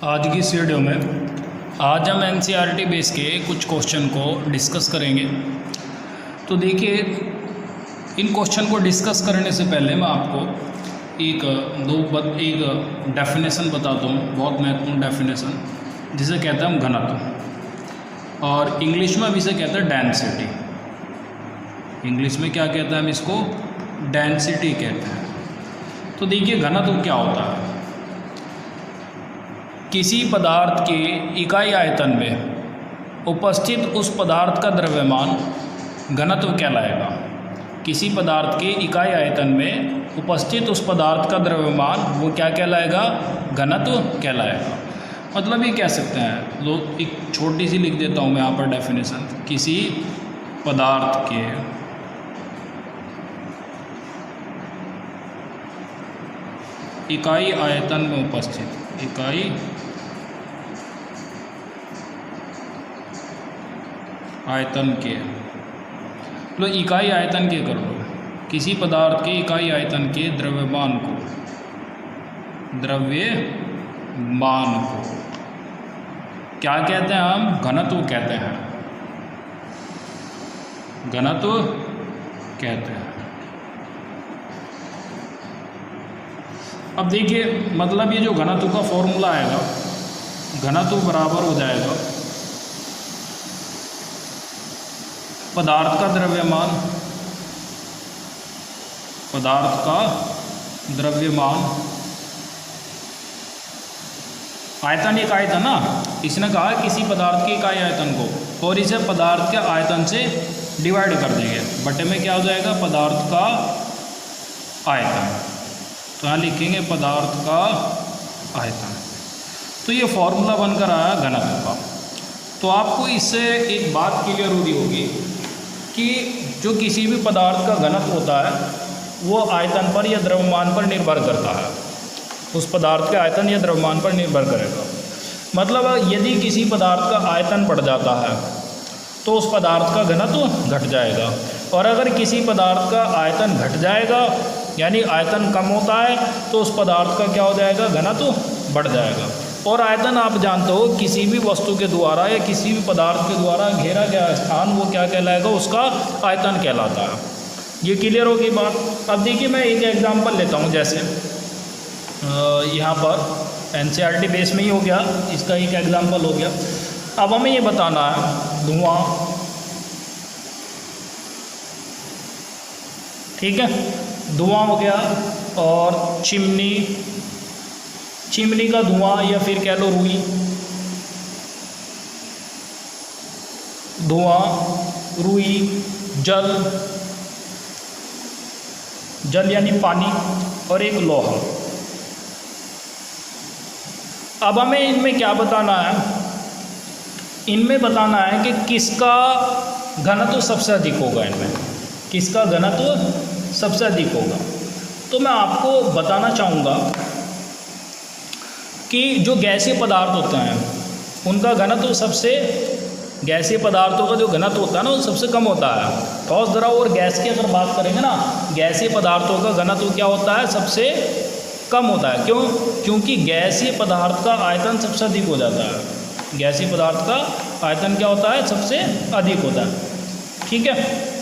आज की इस वीडियो में आज हम एनसीईआरटी बेस के कुछ क्वेश्चन को डिस्कस करेंगे। तो देखिए, इन क्वेश्चन को डिस्कस करने से पहले मैं आपको एक डेफिनेशन बताता हूँ, बहुत महत्वपूर्ण डेफिनेशन, जिसे कहते हैं हम घनत्व, और इंग्लिश में भी इसे कहते हैं डेंसिटी। इंग्लिश में क्या कहते हैं हम इसको? डेंसिटी कहते हैं। तो देखिए, घनत्व क्या होता है? किसी पदार्थ के इकाई आयतन में उपस्थित उस पदार्थ का द्रव्यमान घनत्व कहलाएगा। किसी पदार्थ के इकाई आयतन में उपस्थित उस पदार्थ का द्रव्यमान वो क्या कहलाएगा? घनत्व कहलाएगा। मतलब ये कह सकते हैं लोग, एक छोटी सी लिख देता हूँ मैं यहाँ पर डेफिनेशन। किसी पदार्थ के इकाई आयतन में उपस्थित इकाई आयतन के, लो इकाई आयतन के कर लो, किसी पदार्थ के इकाई आयतन के द्रव्यमान को क्या कहते हैं हम? घनत्व कहते हैं। घनत्व कहते हैं। अब देखिए, मतलब ये जो घनत्व का फॉर्मूला आएगा, घनत्व बराबर हो जाएगा पदार्थ का द्रव्यमान, आयतन एक आयतन ना, इसने कहा किसी पदार्थ के इकाई आयतन को, और इसे पदार्थ के आयतन से डिवाइड कर देंगे, बटे में क्या हो जाएगा? पदार्थ का आयतन। तो यहाँ लिखेंगे पदार्थ का आयतन। तो ये फॉर्मूला बनकर आया घनत्व का। तो आपको इससे एक बात क्लियर हो रही होगी कि जो किसी भी पदार्थ का घनत्व होता है वो आयतन पर या द्रव्यमान पर निर्भर करता है। उस पदार्थ के आयतन या द्रव्यमान पर निर्भर करेगा। मतलब यदि किसी पदार्थ का आयतन बढ़ जाता है तो उस पदार्थ का घनत्व घट जाएगा, और अगर किसी पदार्थ का आयतन घट जाएगा यानी आयतन कम होता है तो उस पदार्थ का क्या हो जाएगा? घनत्व बढ़ जाएगा। और आयतन आप जानते हो, किसी भी वस्तु के द्वारा या किसी भी पदार्थ के द्वारा घेरा गया स्थान वो क्या कहलाएगा? उसका आयतन कहलाता है। ये क्लियर होगी बात। अब देखिए, मैं एक एग्जांपल लेता हूँ। जैसे यहाँ पर एनसीईआरटी बेस में ही हो गया, इसका एक एग्जांपल हो गया। अब हमें ये बताना है धुआं, ठीक है, धुआं हो गया, और चिमनी का धुआं, या फिर कह लो रुई, धुआं, रुई, जल यानी पानी, और एक लोहा। अब हमें इनमें क्या बताना है? इनमें बताना है कि किसका घनत्व सबसे अधिक होगा। इनमें किसका घनत्व सबसे अधिक होगा? तो मैं आपको बताना चाहूँगा कि जो गैसीय पदार्थ होते हैं उनका घनत्व गैसीय पदार्थों का जो घनत्व होता है ना, वो सबसे कम होता है। ठोस, द्रव और गैस की अगर बात करेंगे ना, गैसीय पदार्थों का घनत्व क्या होता है? सबसे कम होता है। क्यों? क्योंकि गैसीय पदार्थ का आयतन सबसे अधिक हो जाता है। गैसीय पदार्थ का आयतन क्या होता है? सबसे अधिक होता है, ठीक है।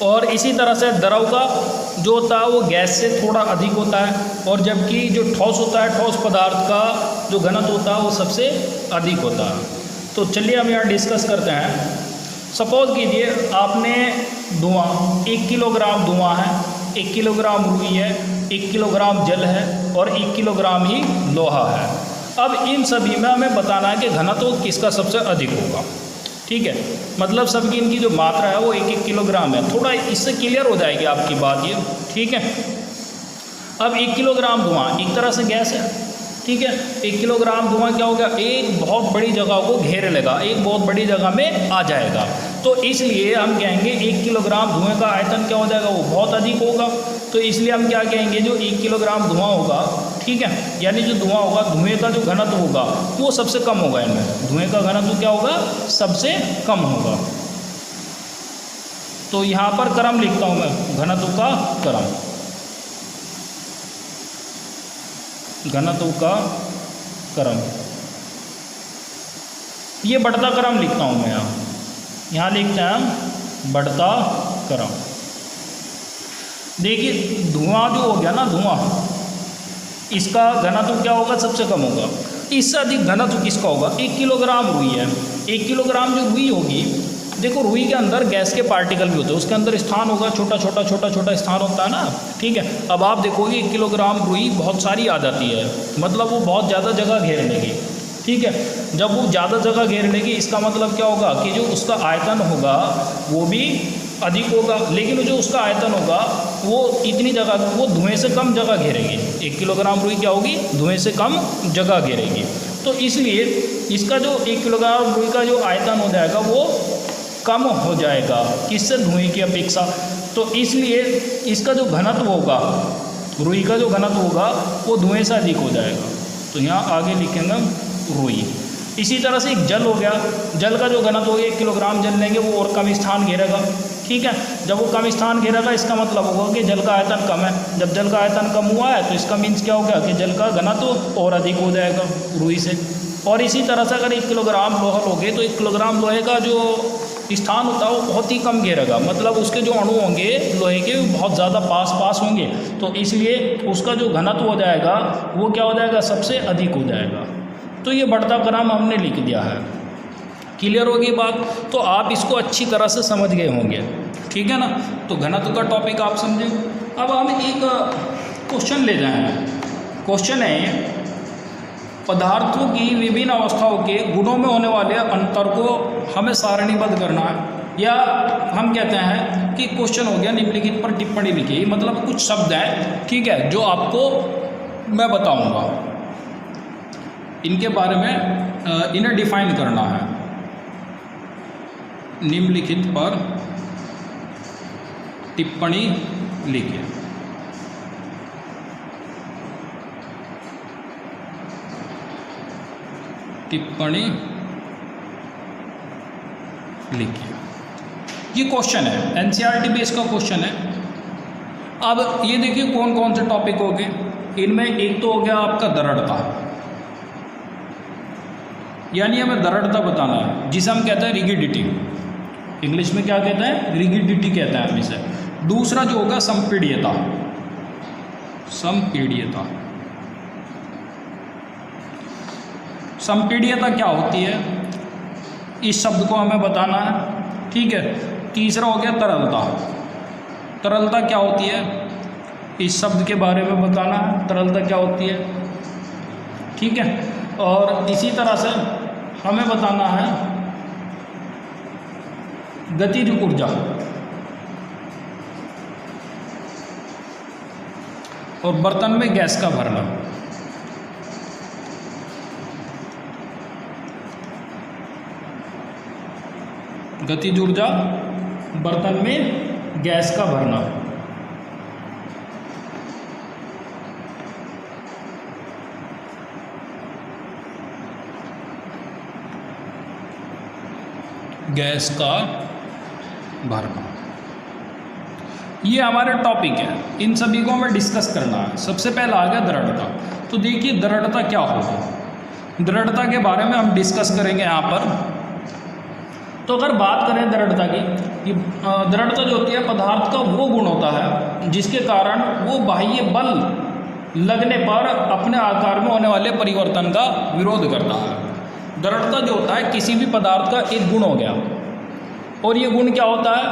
और इसी तरह से द्रव का जो होता है वो गैस से थोड़ा अधिक होता है, और जबकि जो ठोस होता है, ठोस पदार्थ का जो घनत्व होता है वो सबसे अधिक होता है। तो चलिए हम यहाँ डिस्कस करते हैं। सपोज कीजिए आपने धुआं, 1 किलोग्राम धुआं है, 1 किलोग्राम रुई है, 1 किलोग्राम जल है, और 1 किलोग्राम ही लोहा है। अब इन सभी में हमें बताना है कि घनत्व किसका सबसे अधिक होगा, ठीक है। मतलब सबकी इनकी जो मात्रा है वो 1-1 किलोग्राम है। थोड़ा इससे क्लियर हो जाएगी आपकी बात ये, ठीक है। अब 1 किलोग्राम धुआं एक तरह से गैस है, ठीक है। 1 किलोग्राम धुआं क्या होगा? एक बहुत बड़ी जगह को घेर लेगा, एक बहुत बड़ी जगह में आ जाएगा। तो इसलिए हम कहेंगे 1 किलोग्राम धुएं का आयतन क्या हो जाएगा? वो बहुत अधिक होगा। तो इसलिए हम क्या कहेंगे? जो 1 किलोग्राम धुआं होगा, ठीक है, यानी जो धुआं होगा, धुएं का जो घनत्व होगा वो सबसे कम होगा। इनमें धुएं का घनत्व क्या होगा? सबसे कम होगा। तो यहाँ पर क्रम लिखता हूँ मैं, घनत्व का क्रम, घनत्व का क्रम। ये बढ़ता क्रम लिखता हूँ मैं यहाँ लिखते हैं हम बढ़ता क्रम। देखिए धुआं जो हो गया ना, धुआं, इसका घनत्व क्या होगा, सबसे कम होगा। इससे अधिक घनत्व किसका होगा, 1 किलोग्राम रुई है। 1 किलोग्राम जो रुई होगी, देखो रुई के अंदर गैस के पार्टिकल भी होते हैं, उसके अंदर स्थान होगा, छोटा छोटा स्थान होता है ना, ठीक है। अब आप देखोगे 1 किलोग्राम रुई बहुत सारी आ जाती है, मतलब वो बहुत ज़्यादा जगह घेर लेगी, ठीक है। जब वो ज़्यादा जगह घेर लेगी, इसका मतलब क्या होगा कि जो उसका आयतन होगा वो भी अधिक होगा, लेकिन जो उसका आयतन होगा वो इतनी जगह, वो धुएं से कम जगह घेरेगी। 1 किलोग्राम रुई क्या होगी, धुएं से कम जगह घेरेगी। तो इसलिए इसका जो 1 किलोग्राम रुई का जो आयतन हो जाएगा वो कम हो जाएगा, किससे, धुएं की अपेक्षा। तो इसलिए इसका जो घनत्व होगा, रुई का जो घनत्व होगा वो धुएं से अधिक हो जाएगा। तो यहाँ आगे लिखेंगे रुई। इसी तरह से एक जल हो गया, जल का जो घनत्व होगा 1 किलोग्राम जल लेंगे वो और कम स्थान घेरेगा, ठीक है। जब वो कम स्थान घेरेगा इसका मतलब होगा कि जल का आयतन कम है। जब जल का आयतन कम हुआ है तो इसका मीन्स क्या हो गया कि जल का घनत्व और अधिक हो जाएगा रुई से। और इसी तरह से अगर 1 किलोग्राम लोहा लोगे तो 1 किलोग्राम लोहे का जो स्थान होता है वो बहुत ही कम घेरेगा, मतलब उसके जो अणु होंगे लोहे के बहुत ज़्यादा पास होंगे, तो इसलिए उसका जो घनत्व हो जाएगा वो क्या हो जाएगा, सबसे अधिक हो जाएगा। तो ये बढ़ता क्रम हमने लिख दिया है। क्लियर होगी बात, तो आप इसको अच्छी तरह से समझ गए होंगे, ठीक है ना। तो घनत्व का टॉपिक आप समझे। अब हम एक क्वेश्चन ले रहे हैं। क्वेश्चन है, पदार्थों की विभिन्न अवस्थाओं के गुणों में होने वाले अंतर को हमें सारणीबद्ध करना है, या हम कहते हैं कि क्वेश्चन हो गया निम्नलिखित पर टिप्पणी लिखिए। मतलब कुछ शब्द हैं, ठीक है, जो आपको मैं बताऊंगा, इनके बारे में इन्हें डिफाइन करना है। निम्नलिखित पर टिप्पणी लिखिए। टिप्पणी लिखिए। ये क्वेश्चन है, एनसीईआरटी बेस का क्वेश्चन है। अब ये देखिए कौन कौन से टॉपिक हो गए। इनमें एक तो हो गया आपका दृढ़ता, यानी हमें दृढ़ता बताना है, जिसे हम कहते हैं रिगिडिटी। इंग्लिश में क्या कहते हैं, रिगिडिटी कहते हैं हम इसे। दूसरा जो होगा संपीड्यता। संपीड्यता, संपीड्यता क्या होती है, इस शब्द को हमें बताना है, ठीक है। तीसरा हो गया तरलता। तरलता क्या होती है, इस शब्द के बारे में बताना है, तरलता क्या होती है, ठीक है। और इसी तरह से हमें बताना है गतिज ऊर्जा, और बर्तन में गैस का भरना। गतिज ऊर्जा, बर्तन में गैस का भरना। गैस का भरना, ये हमारे टॉपिक है। इन सभी को हमें डिस्कस करना है। सबसे पहला आ गया दृढ़ता। तो देखिए दृढ़ता क्या होगा, दृढ़ता के बारे में हम डिस्कस करेंगे यहाँ पर। तो अगर बात करें दृढ़ता की, दृढ़ता जो होती है पदार्थ का वो गुण होता है जिसके कारण वो बाह्य बल लगने पर अपने आकार में होने वाले परिवर्तन का विरोध करता है। दृढ़ता जो होता है किसी भी पदार्थ का एक गुण हो गया, और ये गुण क्या होता है,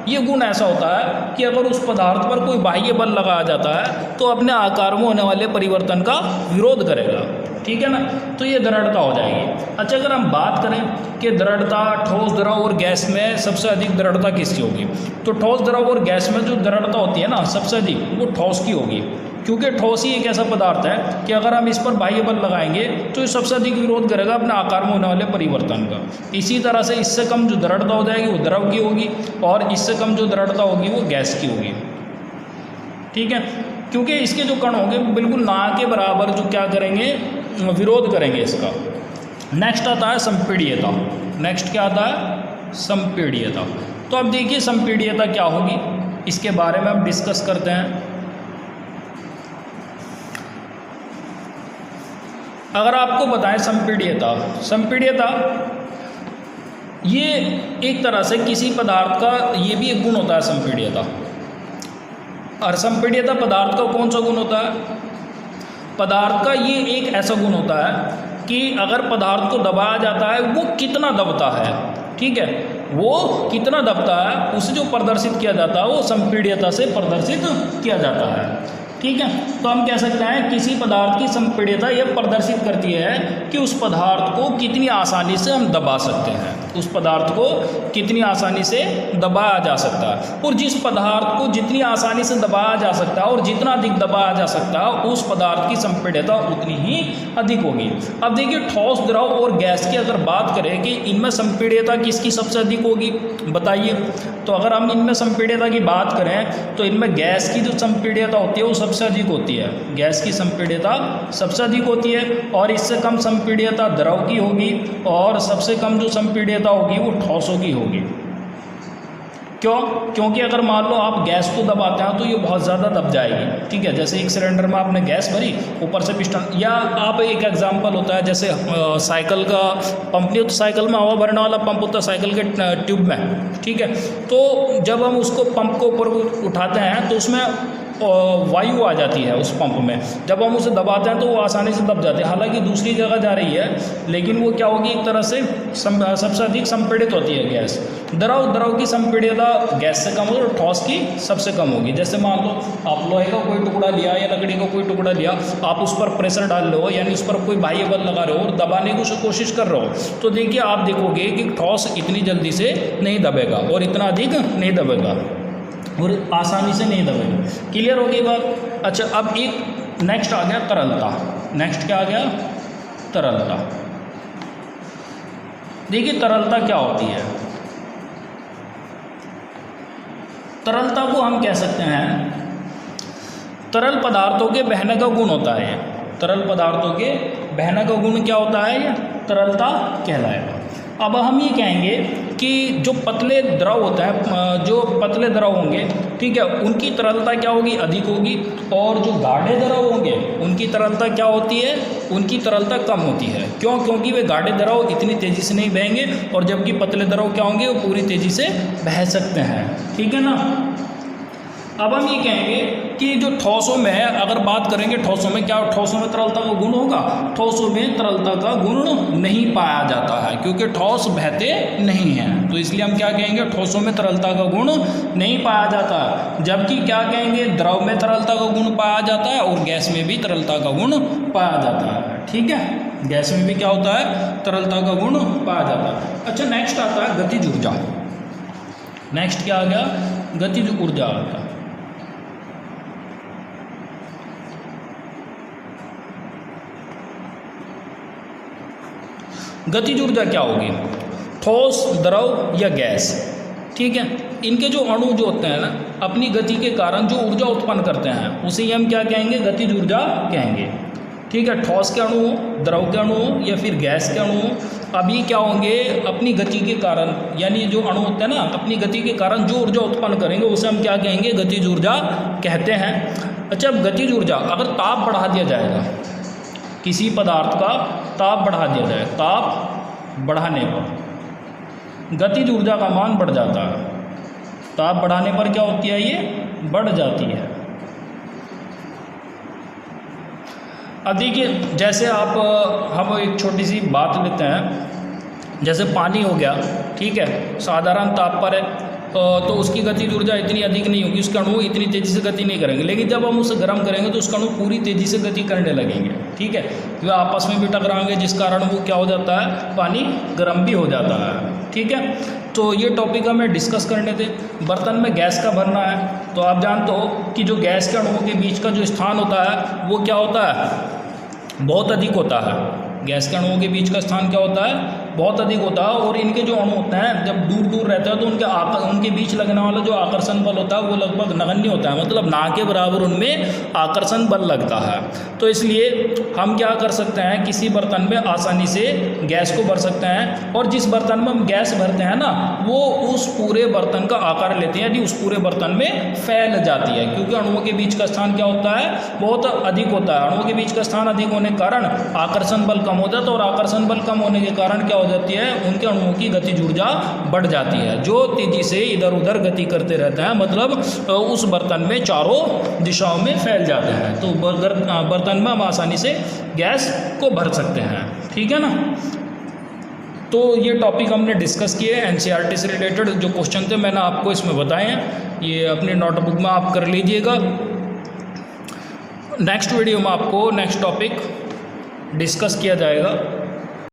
ये गुण ऐसा होता है कि अगर उस पदार्थ पर कोई बाह्य बल लगाया जाता है तो अपने आकार में होने वाले परिवर्तन का विरोध करेगा, ठीक है ना। तो ये दृढ़ता हो जाएगी। अच्छा, अगर हम बात करें कि दृढ़ता ठोस, द्रव और गैस में सबसे अधिक दृढ़ता किसकी होगी, तो ठोस, द्रव और गैस में जो दृढ़ता होती है ना सबसे अधिक, वो ठोस की होगी। क्योंकि ठोस ही एक ऐसा पदार्थ है कि अगर हम इस पर बाह्य बल लगाएंगे तो ये सबसे अधिक विरोध करेगा अपने आकार में होने वाले परिवर्तन का। इसी तरह से इससे कम जो दृढ़ता हो जाएगी वो द्रव की होगी, और इससे कम जो दृढ़ता होगी वो गैस की होगी, ठीक है। क्योंकि इसके जो कण होंगे बिल्कुल ना के बराबर जो क्या करेंगे, विरोध करेंगे इसका। नेक्स्ट आता है संपीड्यता। नेक्स्ट क्या आता है, संपीड्यता। तो अब देखिए संपीड्यता क्या होगी, इसके बारे में हम डिस्कस करते हैं। अगर आपको बताएं संपीड्यता, संपीड्यता ये एक तरह से किसी पदार्थ का ये भी एक गुण होता है संपीड्यता। और संपीड्यता पदार्थ का कौन सा गुण होता है? पदार्थ का ये एक ऐसा गुण होता है कि अगर पदार्थ को दबाया जाता है वो कितना दबता है, ठीक है, वो कितना दबता है उसे जो प्रदर्शित किया जाता है वो संपीड्यता से प्रदर्शित किया जाता है, ठीक है। तो हम कह सकते हैं किसी पदार्थ की संपीड्यता यह प्रदर्शित करती है कि उस पदार्थ को कितनी आसानी से हम दबा सकते हैं, उस पदार्थ को कितनी आसानी से दबाया जा सकता है। और जिस पदार्थ को जितनी आसानी से दबाया जा सकता है और जितना अधिक दबाया जा सकता है उस पदार्थ की संपीड्यता उतनी ही अधिक होगी। अब देखिए ठोस, द्रव और गैस की अगर बात करें कि इनमें संपीड्यता किसकी सबसे अधिक होगी, बताइए। तो अगर हम इनमें संपीड्यता की बात करें तो इनमें गैस की जो संपीड्यता होती है वो सबसे अधिक होती है, गैस की संपीड्यता सबसे अधिक होती है। और इससे कम संपीड्यता द्रव की होगी और सबसे कम जो संपीड्यता होगी वो ठोसों की होगी। क्यों? क्योंकि अगर मान लो आप गैस को दबाते हैं तो ये बहुत ज़्यादा दब जाएगी, ठीक है। जैसे एक सिलेंडर में आपने गैस भरी, ऊपर से पिस्टन, या आप एक एग्जांपल होता है जैसे साइकिल का पंप नहीं होता, साइकिल में हवा भरने वाला पंप होता है साइकिल के ट्यूब में, ठीक है। तो जब हम उसको पंप को ऊपर उठाते हैं तो उसमें वायु आ जाती है उस पंप में, जब हम उसे दबाते हैं तो वो आसानी से दब जाते हैं, हालांकि दूसरी जगह जा रही है, लेकिन वो क्या होगी, एक तरह से सबसे अधिक संपीड़ित होती है गैस। द्रव की संपीड्यता गैस से कम होगी और ठोस की सबसे कम होगी। जैसे मान लो आप लोहे का कोई टुकड़ा लिया या लकड़ी का कोई टुकड़ा लिया, आप उस पर प्रेशर डाल रहे हो, यानी उस पर कोई बाह्य बल लगा रहे हो और दबाने की कोशिश कर रहे हो, तो देखिए आप देखोगे कि ठोस इतनी जल्दी से नहीं दबेगा और इतना अधिक नहीं दबेगा और आसानी से नहीं दबेगा। क्लियर हो गई बात? अच्छा, अब एक नेक्स्ट आ गया तरलता। नेक्स्ट क्या आ गया? तरलता। देखिए तरलता क्या होती है। तरलता को हम कह सकते हैं तरल पदार्थों के बहने का गुण होता है। तरल पदार्थों के बहने का गुण क्या होता है? ये तरलता कहलाएगा। अब हम ये कहेंगे कि जो पतले द्रव होता है, जो पतले द्रव होंगे, ठीक है, उनकी तरलता क्या होगी? अधिक होगी। और जो गाढ़े द्रव होंगे उनकी तरलता क्या होती है? उनकी तरलता कम होती है। क्यों? क्योंकि वे गाढ़े द्रव इतनी तेज़ी से नहीं बहेंगे और जबकि पतले द्रव क्या होंगे? वो पूरी तेज़ी से बह सकते हैं, ठीक है ना। अब हम ये कहेंगे कि जो ठोसों में है, अगर बात करेंगे ठोसों में, क्या ठोसों में तरलता का गुण होगा? ठोसों में तरलता का गुण नहीं पाया जाता है क्योंकि ठोस बहते नहीं हैं, तो इसलिए हम क्या कहेंगे? ठोसों में तरलता का गुण नहीं पाया जाता है। जबकि क्या कहेंगे? द्रव में तरलता का गुण पाया जाता है और गैस में भी तरलता का गुण पाया जाता है, ठीक है। गैस में भी क्या होता है? तरलता का गुण पाया जाता है। अच्छा, नेक्स्ट आता है गतिज ऊर्जा। नेक्स्ट क्या आ गया? गतिज ऊर्जा आ गया। गतिज ऊर्जा क्या होगी? ठोस, द्रव या गैस, ठीक है, इनके जो अणु जो होते हैं ना, अपनी गति के कारण जो ऊर्जा उत्पन्न करते हैं उसे हम क्या कहेंगे? गतिज ऊर्जा कहेंगे, ठीक है। ठोस के अणु हो, द्रव के अणु हो या फिर गैस के अणु हो, अभी क्या होंगे? अपनी गति के कारण, यानी जो अणु होते हैं ना, अपनी गति के कारण जो ऊर्जा उत्पन्न करेंगे उसे हम क्या कहेंगे? गतिज ऊर्जा कहते हैं। अच्छा, अब गतिज ऊर्जा, अगर ताप बढ़ा दिया जाएगा, किसी पदार्थ का ताप बढ़ा दिया जाए, ताप बढ़ाने पर गतिज ऊर्जा का मान बढ़ जाता है। ताप बढ़ाने पर क्या होती है? ये बढ़ जाती है। अब देखिए, जैसे हम एक छोटी सी बात लेते हैं, जैसे पानी हो गया, ठीक है, साधारण ताप पर है तो उसकी गतिज ऊर्जा इतनी अधिक नहीं होगी, उसके अणु इतनी तेज़ी से गति नहीं करेंगे, लेकिन जब हम उसे गर्म करेंगे तो उसका अणु पूरी तेज़ी से गति करने लगेंगे, ठीक है। वे आपस में भी टकराएंगे जिस कारण वो क्या हो जाता है? पानी गर्म भी हो जाता है, ठीक है। तो ये टॉपिक हमें डिस्कस करने थे। बर्तन में गैस का भरना है, तो आप जानते हो कि जो गैस के अणुओं के बीच का जो स्थान होता है वो क्या होता है? बहुत अधिक होता है। गैस के अणुओं के बीच का स्थान क्या होता है? बहुत अधिक होता है, और इनके जो अणु होते हैं जब दूर दूर रहते हैं तो उनके बीच लगने वाला जो आकर्षण बल होता है वो लगभग नगण्य होता है, मतलब ना के बराबर उनमें आकर्षण बल लगता है। तो इसलिए हम क्या कर सकते हैं, किसी बर्तन में आसानी से गैस को भर सकते हैं, और जिस बर्तन में हम गैस भरते हैं ना वो उस पूरे बर्तन का आकार लेते हैं यदि उस पूरे बर्तन में फैल जाती है, क्योंकि अणुओं के बीच का स्थान क्या होता है, बहुत अधिक होता है। अणुओं के बीच का स्थान अधिक होने के कारण आकर्षण बल कम हो जाता है, और आकर्षण बल कम होने के कारण क्या हो जाती है, उनके अणुओं की गतिज ऊर्जा बढ़ जाती है, जो तेजी से इधर उधर गति करते रहते हैं, मतलब उस बर्तन में चारों दिशाओं में फैल जाते हैं। तो बर्तन में हम आसानी से गैस को भर सकते हैं, ठीक है ना। तो ये टॉपिक हमने डिस्कस किए एनसीईआरटी से रिलेटेड जो क्वेश्चन थे मैंने आपको इसमें बताए हैं, ये अपनी नोटबुक में आप कर लीजिएगा। नेक्स्ट वीडियो में आपको नेक्स्ट टॉपिक डिस्कस किया जाएगा।